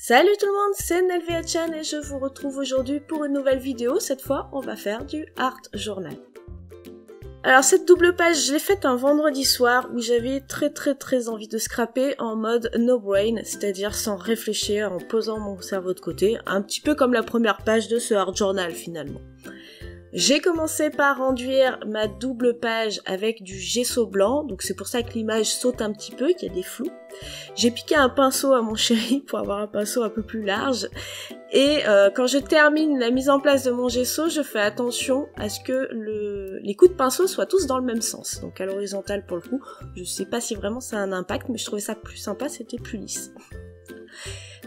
Salut tout le monde, c'est Nelvia-chan et je vous retrouve aujourd'hui pour une nouvelle vidéo. Cette fois, on va faire du art journal. Alors cette double page, je l'ai faite un vendredi soir où j'avais très envie de scraper en mode no brain, c'est-à-dire sans réfléchir, en posant mon cerveau de côté, un petit peu comme la première page de ce art journal finalement. J'ai commencé par enduire ma double page avec du gesso blanc, donc c'est pour ça que l'image saute un petit peu, qu'il y a des flous. J'ai piqué un pinceau à mon chéri pour avoir un pinceau un peu plus large. Et quand je termine la mise en place de mon gesso, je fais attention à ce que les coups de pinceau soient tous dans le même sens. Donc à l'horizontale pour le coup, je sais pas si vraiment ça a un impact, mais je trouvais ça plus sympa, c'était plus lisse.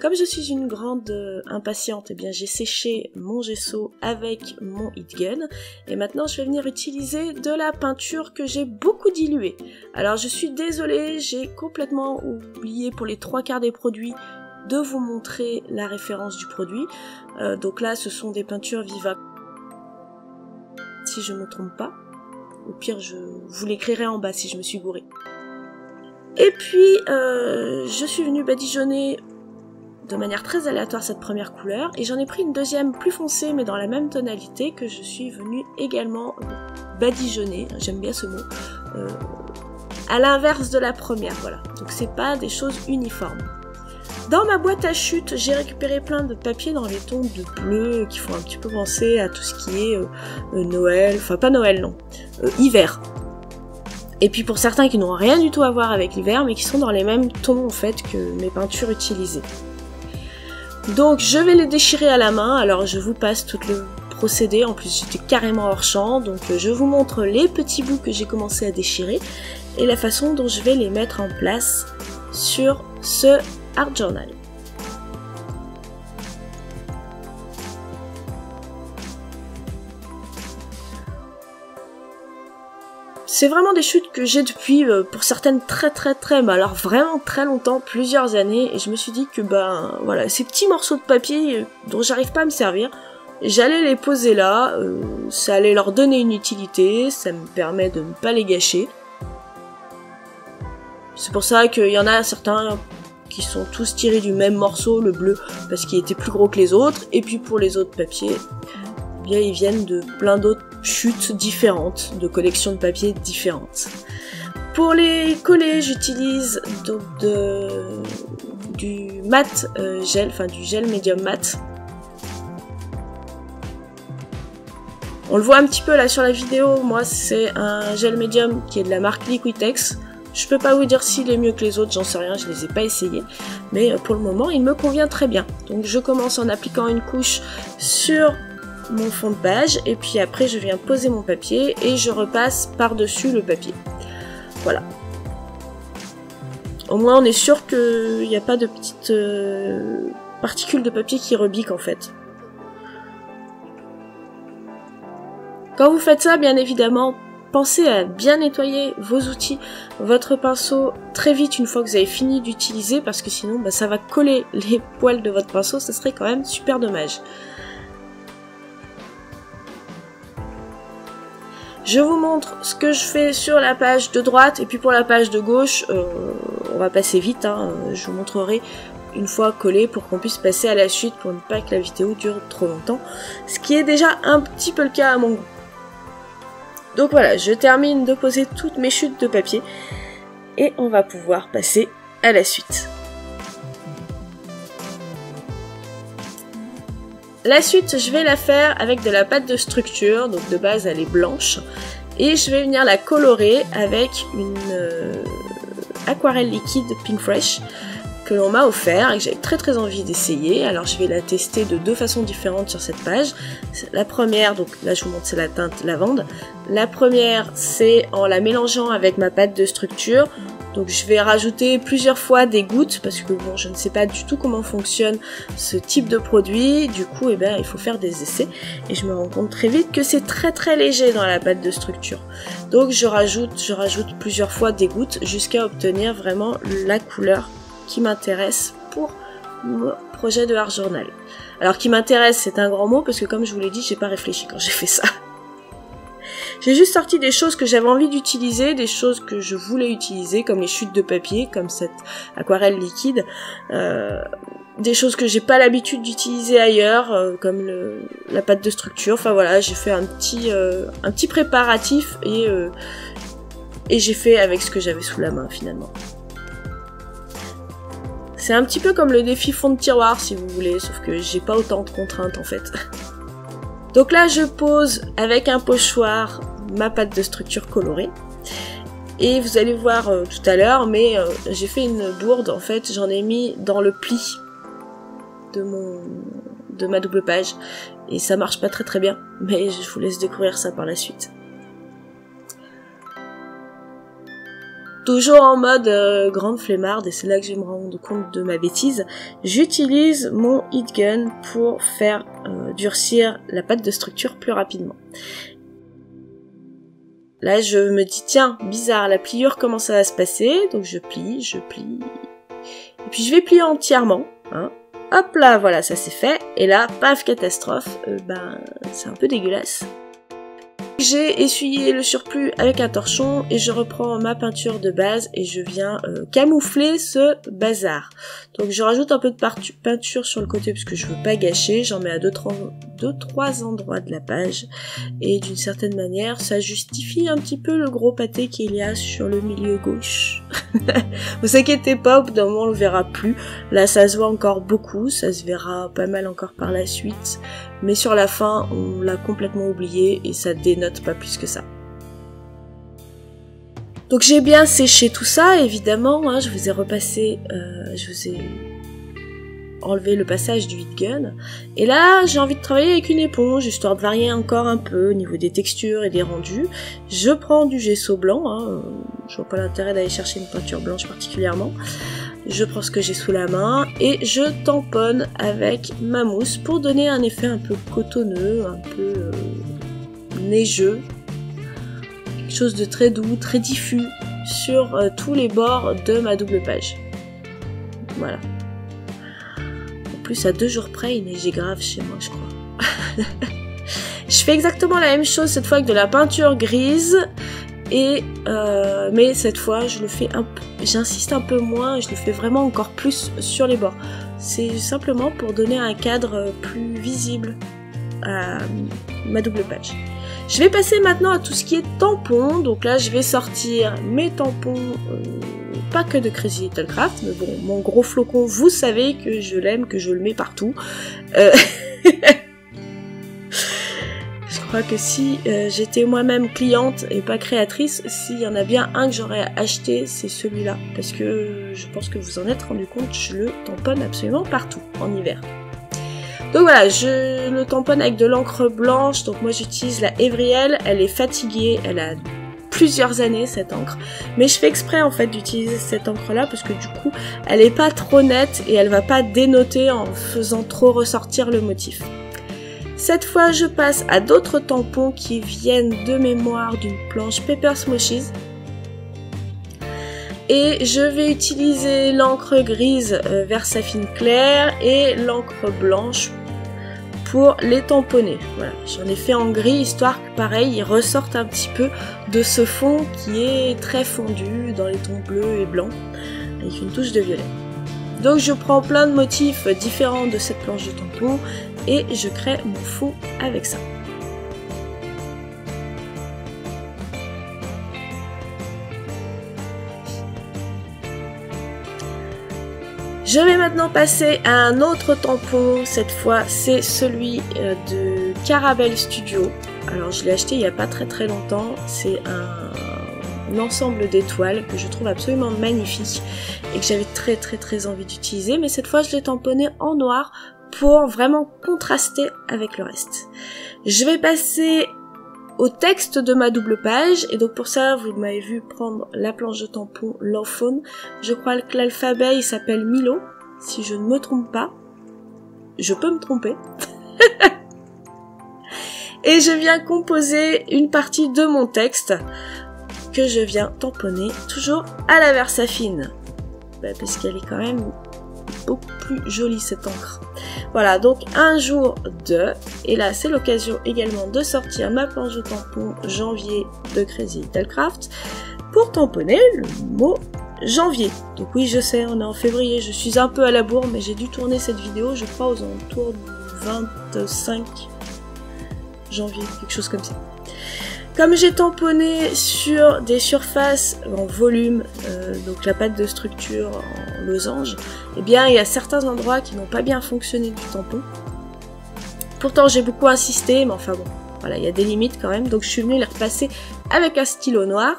Comme je suis une grande impatiente, eh bien j'ai séché mon gesso avec mon heat gun et maintenant je vais venir utiliser de la peinture que j'ai beaucoup diluée. Alors je suis désolée, j'ai complètement oublié pour les 3/4 des produits de vous montrer la référence du produit. Donc là ce sont des peintures Viva, si je ne me trompe pas. Au pire je vous l'écrirai en bas si je me suis gourée. Et puis je suis venue badigeonner de manière très aléatoire cette première couleur et j'en ai pris une deuxième plus foncée mais dans la même tonalité que je suis venue également badigeonner, j'aime bien ce mot, à l'inverse de la première, voilà. Donc c'est pas des choses uniformes. Dans ma boîte à chute, j'ai récupéré plein de papiers dans les tons de bleu qui font un petit peu penser à tout ce qui est Noël, enfin pas Noël non, hiver. Et puis pour certains qui n'ont rien du tout à voir avec l'hiver mais qui sont dans les mêmes tons en fait que mes peintures utilisées. Donc je vais les déchirer à la main, alors je vous passe tout le procédé, en plus j'étais carrément hors champ, donc je vous montre les petits bouts que j'ai commencé à déchirer et la façon dont je vais les mettre en place sur ce art journal. C'est vraiment des chutes que j'ai depuis, pour certaines mais alors vraiment très longtemps, plusieurs années, et je me suis dit que voilà, ces petits morceaux de papier dont j'arrive pas à me servir, j'allais les poser là, ça allait leur donner une utilité, ça me permet de ne pas les gâcher. C'est pour ça qu'il y en a certains qui sont tous tirés du même morceau, le bleu, parce qu'il était plus gros que les autres, et puis pour les autres papiers, eh bien ils viennent de plein d'autres chutes différentes, de collections de papier différentes. Pour les coller, j'utilise donc du mat gel, enfin du gel médium mat. On le voit un petit peu là sur la vidéo, moi c'est un gel médium qui est de la marque Liquitex. Je peux pas vous dire s'il est mieux que les autres, j'en sais rien, je les ai pas essayés, mais pour le moment il me convient très bien. Donc je commence en appliquant une couche sur mon fond de page et puis après je viens poser mon papier et je repasse par-dessus le papier. Voilà. Au moins on est sûr qu'il n'y a pas de petites particules de papier qui rebiquent en fait. Quand vous faites ça, bien évidemment, pensez à bien nettoyer vos outils, votre pinceau très vite une fois que vous avez fini d'utiliser parce que sinon ça va coller les poils de votre pinceau, ça serait quand même super dommage. Je vous montre ce que je fais sur la page de droite et puis pour la page de gauche, on va passer vite, hein, je vous montrerai une fois collé pour qu'on puisse passer à la suite pour ne pas que la vidéo dure trop longtemps, ce qui est déjà un petit peu le cas à mon goût. Donc voilà, je termine de poser toutes mes chutes de papier et on va pouvoir passer à la suite. La suite, je vais la faire avec de la pâte de structure, donc de base elle est blanche, et je vais venir la colorer avec une aquarelle liquide Pink Fresh que l'on m'a offert et que j'avais très envie d'essayer. Alors je vais la tester de deux façons différentes sur cette page. La première, donc là je vous montre, c'est la teinte lavande. La première, c'est en la mélangeant avec ma pâte de structure. Donc je vais rajouter plusieurs fois des gouttes parce que bon, je ne sais pas du tout comment fonctionne ce type de produit. Du coup, il faut faire des essais et je me rends compte très vite que c'est très léger dans la pâte de structure. Donc je rajoute plusieurs fois des gouttes jusqu'à obtenir vraiment la couleur qui m'intéresse pour mon projet de art journal. Alors qui m'intéresse, c'est un grand mot parce que comme je vous l'ai dit, j'ai pas réfléchi quand j'ai fait ça. J'ai juste sorti des choses que j'avais envie d'utiliser, des choses que je voulais utiliser, comme les chutes de papier, comme cette aquarelle liquide, des choses que j'ai pas l'habitude d'utiliser ailleurs, comme la pâte de structure. Enfin voilà, j'ai fait un petit préparatif et j'ai fait avec ce que j'avais sous la main finalement. C'est un petit peu comme le défi fond de tiroir si vous voulez, sauf que j'ai pas autant de contraintes en fait. Donc là je pose avec un pochoir ma pâte de structure colorée. Et vous allez voir tout à l'heure, mais j'ai fait une bourde en fait, j'en ai mis dans le pli de ma double page. Et ça marche pas très très bien, mais je vous laisse découvrir ça par la suite. Toujours en mode grande flemmarde, et c'est là que je vais me rendre compte de ma bêtise, j'utilise mon heat gun pour faire durcir la pâte de structure plus rapidement. Là je me dis tiens, bizarre, la pliure comment ça va se passer, donc je plie, et puis je vais plier entièrement, hein. Hop là, voilà, ça c'est fait, et là, paf, catastrophe, c'est un peu dégueulasse. J'ai essuyé le surplus avec un torchon et je reprends ma peinture de base et je viens camoufler ce bazar. Donc je rajoute un peu de peinture sur le côté parce que je veux pas gâcher, j'en mets à 2-3 endroits de la page et d'une certaine manière ça justifie un petit peu le gros pâté qu'il y a sur le milieu gauche. Vous inquiétez pas, au bout d'un moment on le verra plus, là ça se voit encore beaucoup, ça se verra pas mal encore par la suite. Mais sur la fin, on l'a complètement oublié et ça dénote pas plus que ça. Donc j'ai bien séché tout ça, évidemment, hein, je vous ai repassé, je vous ai enlevé le passage du heat gun. Et là, j'ai envie de travailler avec une éponge, histoire de varier encore un peu au niveau des textures et des rendus. Je prends du gesso blanc, hein, je vois pas l'intérêt d'aller chercher une peinture blanche particulièrement. Je prends ce que j'ai sous la main et je tamponne avec ma mousse pour donner un effet un peu cotonneux, un peu neigeux. Quelque chose de très doux, très diffus sur tous les bords de ma double page. Voilà. En plus, à 2 jours près, il neigeait grave chez moi, je crois. Je fais exactement la même chose cette fois avec de la peinture grise. Et mais cette fois je le fais j'insiste un peu moins et je le fais vraiment encore plus sur les bords. C'est simplement pour donner un cadre plus visible à ma double page. Je vais passer maintenant à tout ce qui est tampons. Donc là je vais sortir mes tampons, pas que de Crazy Little Craft, mais bon, mon gros flocon, vous savez que je l'aime, que je le mets partout. Je crois que si j'étais moi-même cliente et pas créatrice, s'il y en a bien un que j'aurais acheté, c'est celui-là. Parce que je pense que vous en êtes rendu compte, je le tamponne absolument partout en hiver. Donc voilà, je le tamponne avec de l'encre blanche. Donc moi j'utilise la Evriel, elle est fatiguée, elle a plusieurs années cette encre. Mais je fais exprès en fait d'utiliser cette encre-là parce que du coup, elle est pas trop nette et elle va pas dénoter en faisant trop ressortir le motif. Cette fois, je passe à d'autres tampons qui viennent de mémoire d'une planche Paper Smoshies. Et je vais utiliser l'encre grise Versafine clair et l'encre blanche pour les tamponner. Voilà, j'en ai fait en gris histoire que pareil, ils ressortent un petit peu de ce fond qui est très fondu dans les tons bleus et blancs avec une touche de violet. Donc je prends plein de motifs différents de cette planche de tampon et je crée mon fond avec ça. Je vais maintenant passer à un autre tampon, cette fois c'est celui de Caramel Studio. Alors je l'ai acheté il n'y a pas très longtemps, c'est un ensemble d'étoiles que je trouve absolument magnifique et que j'avais très envie d'utiliser, mais cette fois je l'ai tamponné en noir pour vraiment contraster avec le reste. Je vais passer au texte de ma double page et donc pour ça vous m'avez vu prendre la planche de tampon Lawphone. Je crois que l'alphabet il s'appelle Milo si je ne me trompe pas, je peux me tromper. Et je viens composer une partie de mon texte que je viens tamponner toujours à la Versafine, parce qu'elle est quand même beaucoup plus jolie cette encre. Voilà, donc un jour 2, et là c'est l'occasion également de sortir ma planche de tampon janvier de Crazy Little Craft pour tamponner le mot janvier. Donc oui, je sais, on est en février, je suis un peu à la bourre, mais j'ai dû tourner cette vidéo, je crois, aux alentours du 25 janvier, quelque chose comme ça. Comme j'ai tamponné sur des surfaces en volume, donc la pâte de structure en losange, eh bien il y a certains endroits qui n'ont pas bien fonctionné du tampon. Pourtant j'ai beaucoup insisté, mais enfin bon, voilà, il y a des limites quand même, donc je suis venue les repasser avec un stylo noir.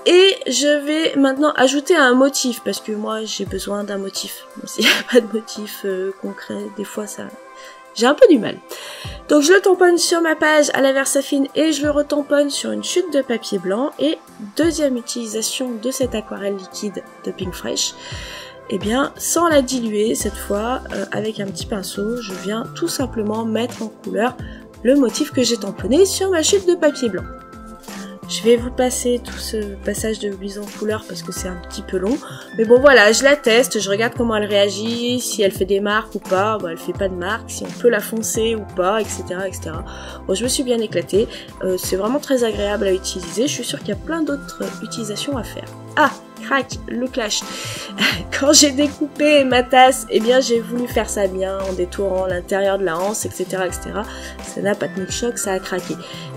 Et je vais maintenant ajouter un motif, parce que moi j'ai besoin d'un motif. S'il n'y a pas de motif concret, des fois ça... j'ai un peu du mal. Donc je le tamponne sur ma page à la Versafine et je le retamponne sur une chute de papier blanc. Et deuxième utilisation de cette aquarelle liquide de Pink Fresh, eh bien sans la diluer cette fois, avec un petit pinceau, je viens tout simplement mettre en couleur le motif que j'ai tamponné sur ma chute de papier blanc. Je vais vous passer tout ce passage de mise en couleur parce que c'est un petit peu long. Mais bon voilà, je la teste, je regarde comment elle réagit, si elle fait des marques ou pas. Bon, elle fait pas de marques, si on peut la foncer ou pas, etc. etc. Bon, je me suis bien éclatée. C'est vraiment très agréable à utiliser. Je suis sûre qu'il y a plein d'autres utilisations à faire. Ah, crac, le clash. Quand j'ai découpé ma tasse, eh bien j'ai voulu faire ça bien en détourant l'intérieur de la anse, etc. etc. Ça n'a pas tenu le choc, ça a craqué.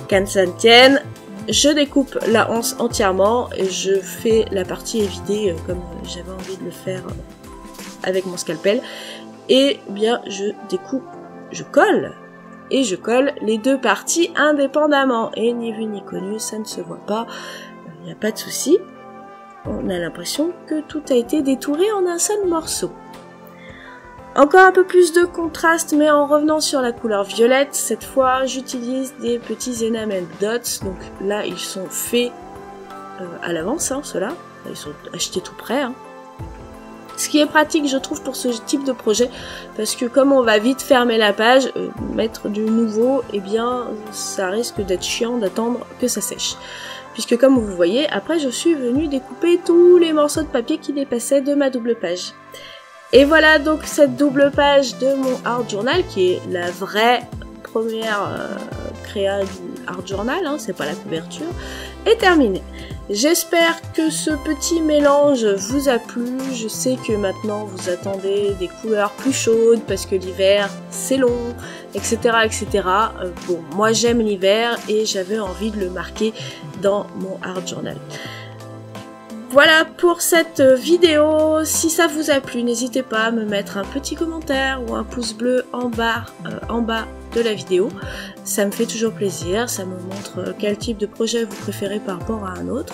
Qu'à ça ne tienne, je découpe la anse entièrement et je fais la partie évidée comme j'avais envie de le faire avec mon scalpel. Et bien je découpe, je colle les deux parties indépendamment. Et ni vu ni connu, ça ne se voit pas, il n'y a pas de souci. On a l'impression que tout a été détouré en un seul morceau. Encore un peu plus de contraste, mais en revenant sur la couleur violette, cette fois j'utilise des petits enamel dots. Donc là ils sont faits à l'avance, hein, ceux-là. Ils sont achetés tout prêts. Hein. Ce qui est pratique je trouve pour ce type de projet, parce que comme on va vite fermer la page, mettre du nouveau, eh bien ça risque d'être chiant d'attendre que ça sèche. Puisque comme vous voyez, après je suis venue découper tous les morceaux de papier qui dépassaient de ma double page. Et voilà donc cette double page de mon art journal qui est la vraie première créa du art journal, hein, c'est pas la couverture, est terminée. J'espère que ce petit mélange vous a plu. Je sais que maintenant vous attendez des couleurs plus chaudes parce que l'hiver c'est long, etc. etc. Bon, moi j'aime l'hiver et j'avais envie de le marquer dans mon art journal. Voilà pour cette vidéo. Si ça vous a plu, n'hésitez pas à me mettre un petit commentaire ou un pouce bleu en bas de la vidéo. Ça me fait toujours plaisir, ça me montre quel type de projet vous préférez par rapport à un autre.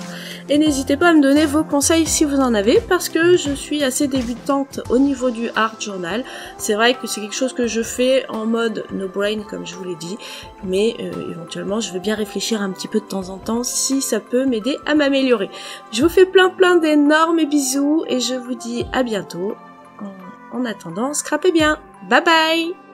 Et n'hésitez pas à me donner vos conseils si vous en avez, parce que je suis assez débutante au niveau du art journal. C'est vrai que c'est quelque chose que je fais en mode no brain comme je vous l'ai dit, mais éventuellement je vais bien réfléchir un petit peu de temps en temps si ça peut m'aider à m'améliorer. Je vous fais plein d'énormes bisous et je vous dis à bientôt. En attendant, scrapez bien. Bye bye!